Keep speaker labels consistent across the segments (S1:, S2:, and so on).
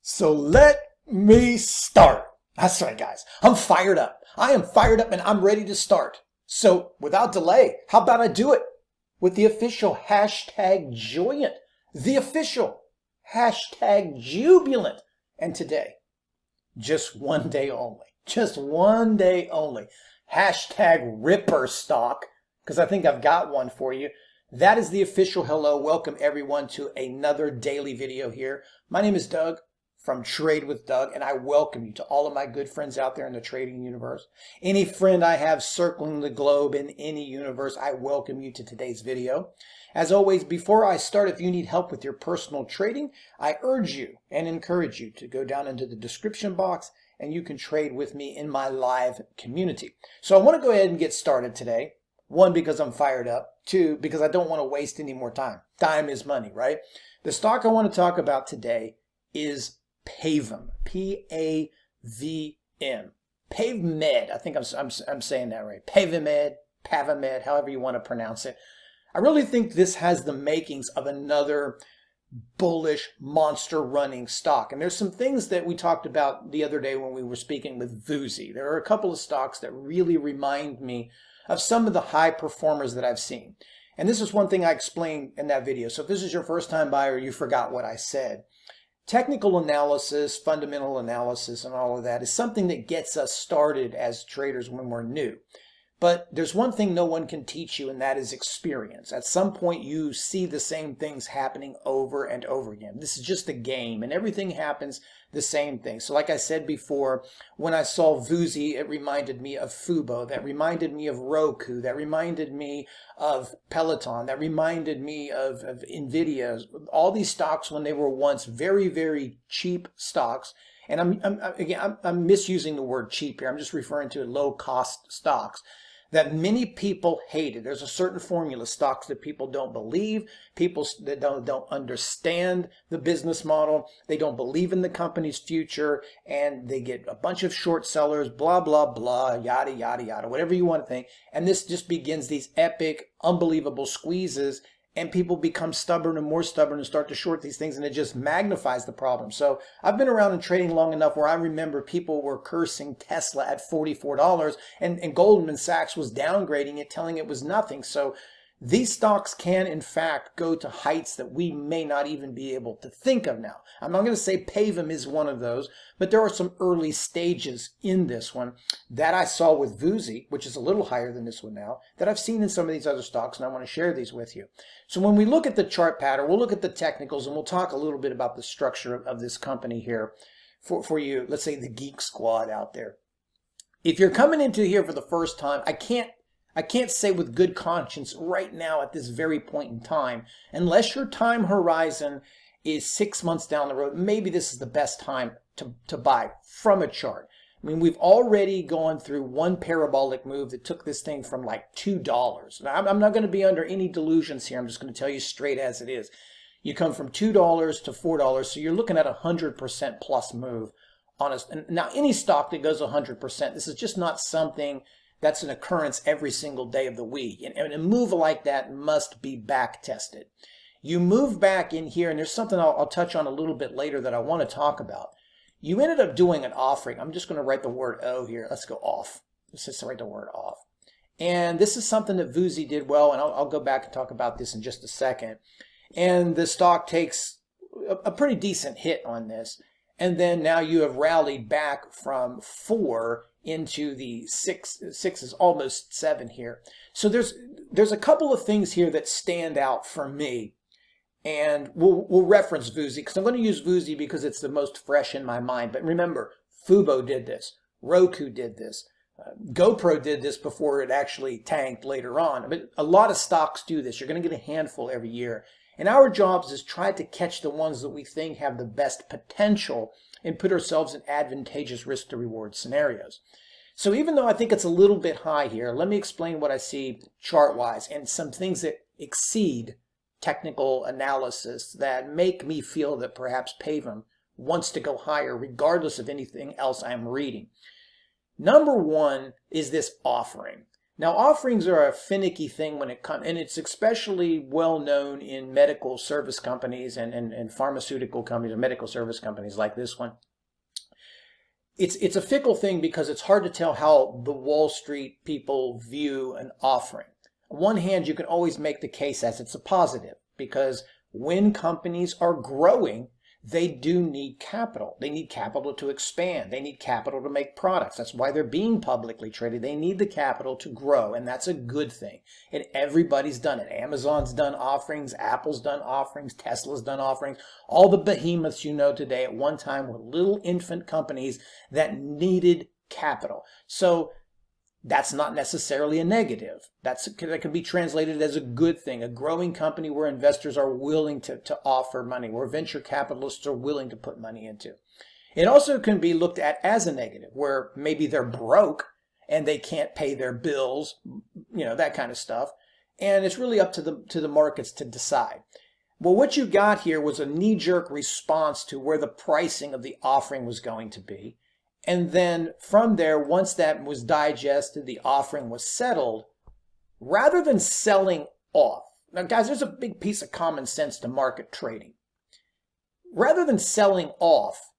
S1: So let me start. That's right, guys. I'm fired up. I am fired up and I'm ready to start. So without delay, how about I do it with the official hashtag Joyant, the official hashtag Jubilant. And today, just one day only, hashtag Ripper Stock, because I think I've got one for you. That is the official hello. Welcome everyone to another daily video here. My name is Doug from Trade with Doug, and I welcome you to all of my good friends out there in the trading universe. Any friend I have circling the globe in any universe, I welcome you to today's video. As always, before I start, if you need help with your personal trading, I urge you and encourage you to go down into the description box and you can trade with me in my live community. So I want to go ahead and get started today. One, because I'm fired up. Two, because I don't want to waste any more time. Time is money, right? The stock I want to talk about today is PAVmed, P-A-V-M, PAVmed. I think I'm saying that right. PAVmed, however you want to pronounce it. I really think this has the makings of another bullish monster running stock. And there's some things that we talked about the other day when we were speaking with Vuzi. There are a couple of stocks that really remind me of some of the high performers that I've seen. And this is one thing I explained in that video. So if this is your first time buyer, you forgot what I said. Technical analysis, fundamental analysis, and all of that is something that gets us started as traders when we're new. But there's one thing no one can teach you, and that is experience. At some point, you see the same things happening over and over again. This is just a game, and everything happens the same thing. So like I said before, when I saw Vuzi, it reminded me of Fubo. That reminded me of Roku. That reminded me of Peloton. That reminded me of NVIDIA. All these stocks when they were once very, very cheap stocks. And I'm misusing the word cheap here. I'm just referring to low-cost stocks that many people hated. There's a certain formula, stocks that people don't believe, people that don't understand the business model, they don't believe in the company's future, and they get a bunch of short sellers, blah, blah, blah, yada, yada, yada, whatever you want to think. And this just begins these epic, unbelievable squeezes, and people become stubborn and start to short these things, and it just magnifies the problem. So I've been around in trading long enough where I remember people were cursing Tesla at $44, and Goldman Sachs was downgrading it, telling it was nothing. So these stocks can, in fact, go to heights that we may not even be able to think of now. I'm not going to say PAVmed is one of those, but there are some early stages in this one that I saw with Vuzi, which is a little higher than this one now, that I've seen in some of these other stocks, and I want to share these with you. So when we look at the chart pattern, we'll look at the technicals, and we'll talk a little bit about the structure of this company here for you, let's say the geek squad out there. If you're coming into here for the first time, I can't say with good conscience right now at this very point in time, unless your time horizon is 6 months down the road, maybe this is the best time to buy from a chart. I mean, we've already gone through one parabolic move that took this thing from like $2. Now, I'm not going to be under any delusions here. I'm just going to tell you straight as it is. You come from $2 to $4, so you're looking at a 100% plus move on us. Now, any stock that goes 100%, this is just not something that's an occurrence every single day of the week. And a move like that must be back tested. You move back in here, and there's something I'll touch on a little bit later that I want to talk about. You ended up doing an offering. I'm just going to write the word O here. Let's go off. Let's just write the word off. And this is something that Vuzi did well, and I'll go back and talk about this in just a second. And the stock takes a pretty decent hit on this. And then now you have rallied back from 4 into the 6 is almost 7 here. So there's a couple of things here that stand out for me. And we'll reference Vuzi, because I'm going to use Vuzi because it's the most fresh in my mind. But remember, Fubo did this. Roku did this. GoPro did this before it actually tanked later on. But a lot of stocks do this. You're going to get a handful every year. And our jobs is try to catch the ones that we think have the best potential and put ourselves in advantageous risk to reward scenarios. So even though I think it's a little bit high here, let me explain what I see chart-wise and some things that exceed technical analysis that make me feel that perhaps PAVmed wants to go higher regardless of anything else I'm reading. Number one is this offering. Now, offerings are a finicky thing when it comes, and it's especially well known in medical service companies and pharmaceutical companies or medical service companies like this one. It's a fickle thing because it's hard to tell how the Wall Street people view an offering. On one hand, you can always make the case as it's a positive because when companies are growing, they do need capital. They need capital to expand. They need capital to make products. That's why they're being publicly traded. They need the capital to grow, and that's a good thing. And everybody's done it. Amazon's done offerings. Apple's done offerings. Tesla's done offerings. All the behemoths you know today at one time were little infant companies that needed capital. So that's not necessarily a negative. That can be translated as a good thing, a growing company where investors are willing to offer money, where venture capitalists are willing to put money into. It also can be looked at as a negative, where maybe they're broke and they can't pay their bills, that kind of stuff. And it's really up to the markets to decide. Well, what you got here was a knee-jerk response to where the pricing of the offering was going to be. And then from there, once that was digested, the offering was settled, rather than selling off. Now, guys, there's a big piece of common sense to market trading. Rather than selling off,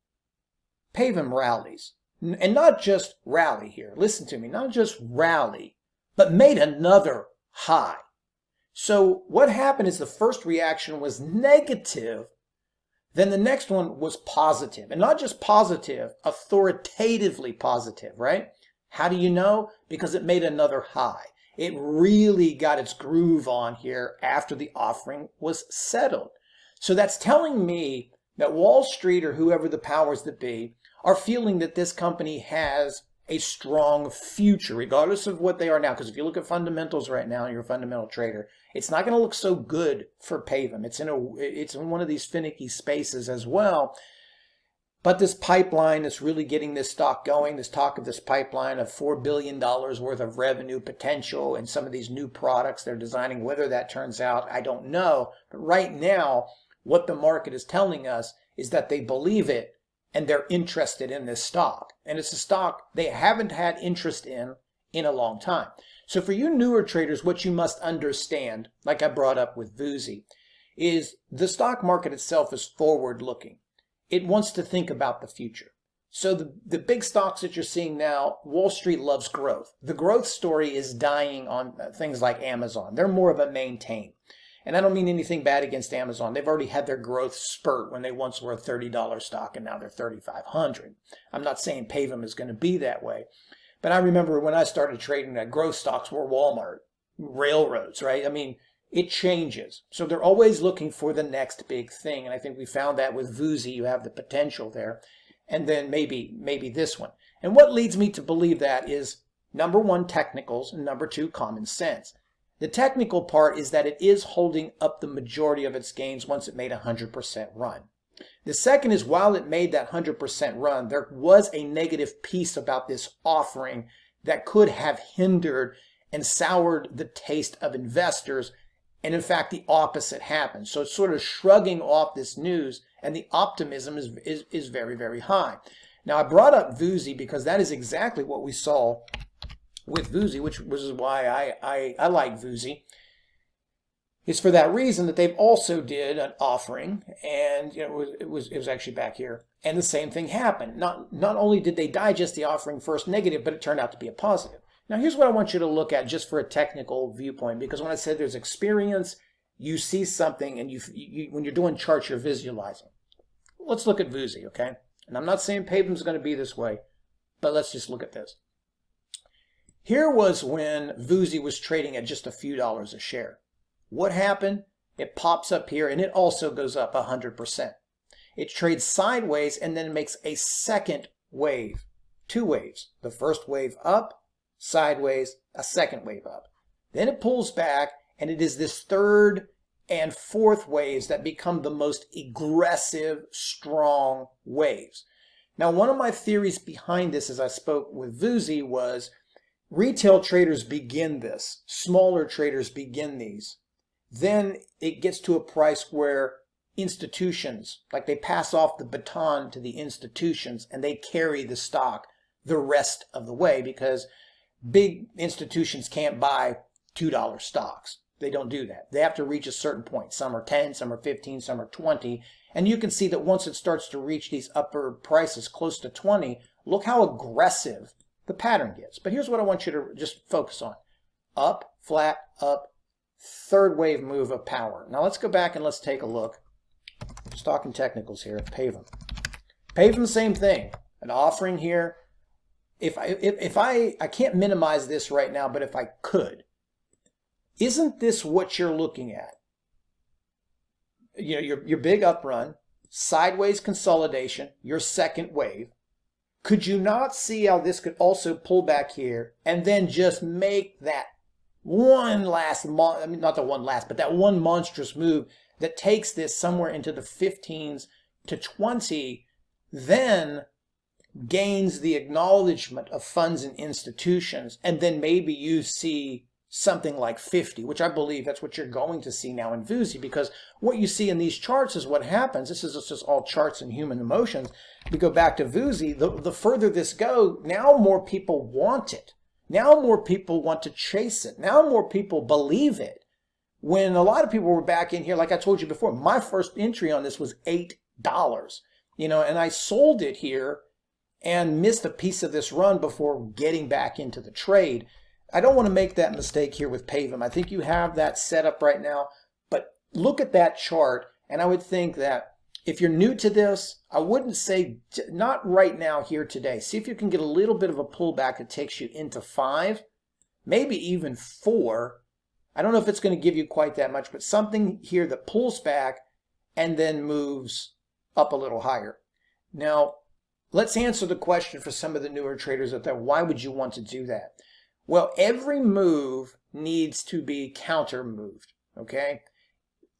S1: PAVmed rallies. And not just rally here. Listen to me, not just rally, but made another high. So what happened is the first reaction was negative. Then the next one was positive, and not just positive, authoritatively positive, right? How do you know? Because it made another high. It really got its groove on here after the offering was settled. So that's telling me that Wall Street or whoever the powers that be are feeling that this company has a strong future, regardless of what they are now. Because if you look at fundamentals right now, and you're a fundamental trader, it's not going to look so good for PAVmed. It's in one of these finicky spaces as well. But this pipeline is really getting this stock going. This talk of this pipeline of $4 billion worth of revenue potential and some of these new products they're designing, whether that turns out, I don't know. But right now, what the market is telling us is that they believe it and they're interested in this stock. And it's a stock they haven't had interest in a long time. So for you newer traders, what you must understand, like I brought up with Vuzi, is the stock market itself is forward-looking. It wants to think about the future. So the big stocks that you're seeing now, Wall Street loves growth. The growth story is dying on things like Amazon. They're more of a maintain. And I don't mean anything bad against Amazon. They've already had their growth spurt when they once were a $30 stock and now they're $3,500. I'm not saying PAVmed is going to be that way. But I remember when I started trading that growth stocks were Walmart, railroads, right? I mean, it changes. So they're always looking for the next big thing. And I think we found that with Vuzi, you have the potential there. And then maybe this one. And what leads me to believe that is, number one, technicals, and number two, common sense. The technical part is that it is holding up the majority of its gains once it made a 100% run. The second is, while it made that 100% run, there was a negative piece about this offering that could have hindered and soured the taste of investors. And in fact, the opposite happened. So it's sort of shrugging off this news, and the optimism is very, very high. Now, I brought up Vuzi because that is exactly what we saw with Vuzi, which is why I like Vuzi. It's for that reason that they've also did an offering, and it was actually back here, and the same thing happened. Not only did they digest the offering first negative, but it turned out to be a positive. Now, here's what I want you to look at just for a technical viewpoint, because when I said there's experience, you see something, and you when you're doing charts, you're visualizing. Let's look at Vuzi, okay? And I'm not saying PAVMed's going to be this way, but let's just look at this. Here was when Vuzi was trading at just a few dollars a share. What happened? It pops up here, and it also goes up 100%. It trades sideways and then makes a second wave. Two waves. The first wave up, sideways, a second wave up. Then it pulls back, and it is this third and fourth waves that become the most aggressive, strong waves. Now, one of my theories behind this, as I spoke with Vuzi, was retail traders begin this. Smaller traders begin these. Then it gets to a price where institutions, like they pass off the baton to the institutions, and they carry the stock the rest of the way, because big institutions can't buy $2 stocks. They don't do that. They have to reach a certain point. Some are 10, some are 15, some are 20. And you can see that once it starts to reach these upper prices close to 20, look how aggressive the pattern gets. But here's what I want you to just focus on. Up, flat, up, third wave move of power. Now let's go back and let's take a look. Just talking technicals here. PAVmed. PAVmed, same thing. An offering here. If I can't minimize this right now, but if I could, isn't this what you're looking at? You know, your big up run, sideways consolidation, your second wave. Could you not see how this could also pull back here and then just make that one last, not the one last, but that one monstrous move that takes this somewhere into the 15s to 20, then gains the acknowledgement of funds and institutions, and then maybe you see something like 50, which I believe that's what you're going to see now in VUSI, because what you see in these charts is what happens. This is just all charts and human emotions. We go back to VUSI, the further this goes, now more people want it. Now more people want to chase it. Now more people believe it. When a lot of people were back in here, like I told you before, my first entry on this was $8, you know, and I sold it here and missed a piece of this run before getting back into the trade. I don't want to make that mistake here with PAVmed. I think you have that set up right now, but look at that chart, and I would think that if you're new to this, I wouldn't say, not right now here today. See if you can get a little bit of a pullback that takes you into 5, maybe even 4. I don't know if it's going to give you quite that much, but something here that pulls back and then moves up a little higher. Now, let's answer the question for some of the newer traders out there. Why would you want to do that? Well, every move needs to be counter moved, okay?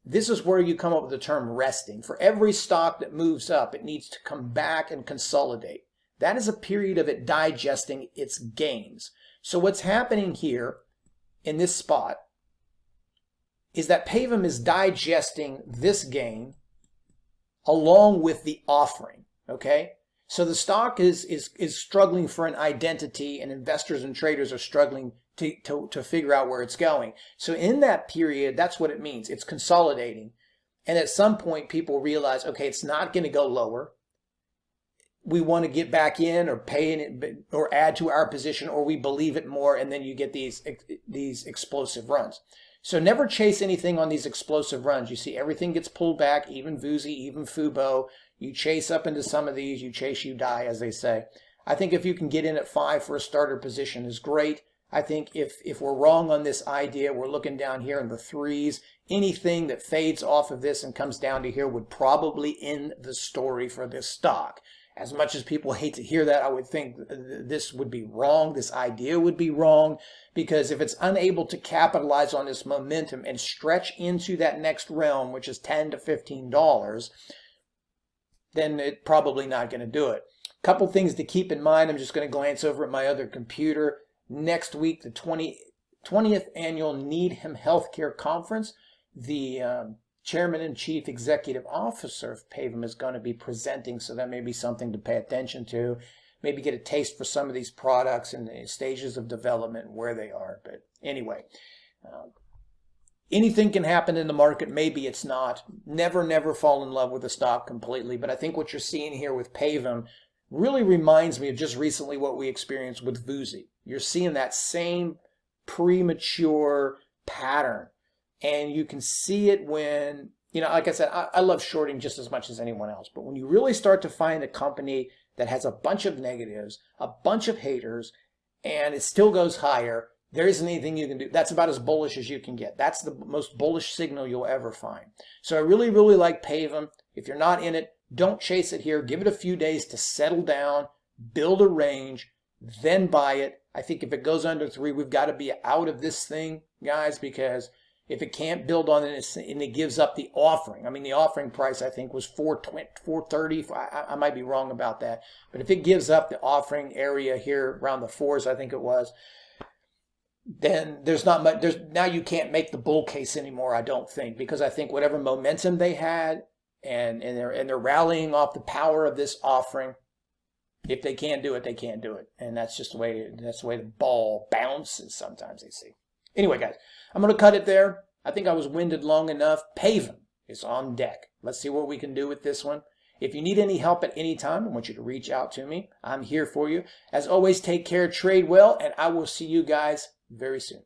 S1: This is where you come up with the term resting. For every stock that moves up, it needs to come back and consolidate. That is a period of it digesting its gains. So what's happening here in this spot is that PAVmed is digesting this gain along with the offering, okay? So the stock is struggling for an identity, and investors and traders are struggling to figure out where it's going. So in that period, that's what it means. It's consolidating. And at some point, people realize, okay, it's not going to go lower. We want to get back in or pay in it or add to our position, or we believe it more, and then you get these explosive runs. So never chase anything on these explosive runs. You see everything gets pulled back, even VUSI, even FUBO. You chase up into some of these, you chase, you die, as they say. I think if you can get in at 5 for a starter position is great. I think if we're wrong on this idea, we're looking down here in the 3s. Anything that fades off of this and comes down to here would probably end the story for this stock. As much as people hate to hear that, I would think this would be wrong. This idea would be wrong, because if it's unable to capitalize on this momentum and stretch into that next realm, which is $10 to $15, then it's probably not going to do it. A couple things to keep in mind. I'm just going to glance over at my other computer. Next week, the 20th annual Needham Healthcare Conference, the Chairman and Chief Executive Officer of PAVmed is going to be presenting, so that may be something to pay attention to. Maybe get a taste for some of these products and the stages of development and where they are. But anyway, anything can happen in the market. Maybe it's not. Never fall in love with a stock completely. But I think what you're seeing here with PAVmed really reminds me of just recently what we experienced with VUSI. You're seeing that same premature pattern. And you can see it when, you know, like I said, I love shorting just as much as anyone else. But when you really start to find a company that has a bunch of negatives, a bunch of haters, and it still goes higher, there isn't anything you can do. That's about as bullish as you can get. That's the most bullish signal you'll ever find. So I really like PAVmed. If you're not in it, don't chase it here. Give it a few days to settle down, build a range, then buy it. I think if it goes under 3, we've got to be out of this thing, guys, because if it can't build on it and it gives up the offering, I mean, the offering price, I think, was $430. I might be wrong about that. But if it gives up the offering area here around the 4s, I think it was, then there's not much. Now you can't make the bull case anymore, I don't think, because I think whatever momentum they had and they're rallying off the power of this offering, If they can't do it, they can't do it. And that's just the way the ball bounces sometimes, they see. Anyway, guys, I'm going to cut it there. I think I was winded long enough. PAVmed is on deck. Let's see what we can do with this one. If you need any help at any time, I want you to reach out to me. I'm here for you. As always, take care, trade well, and I will see you guys very soon.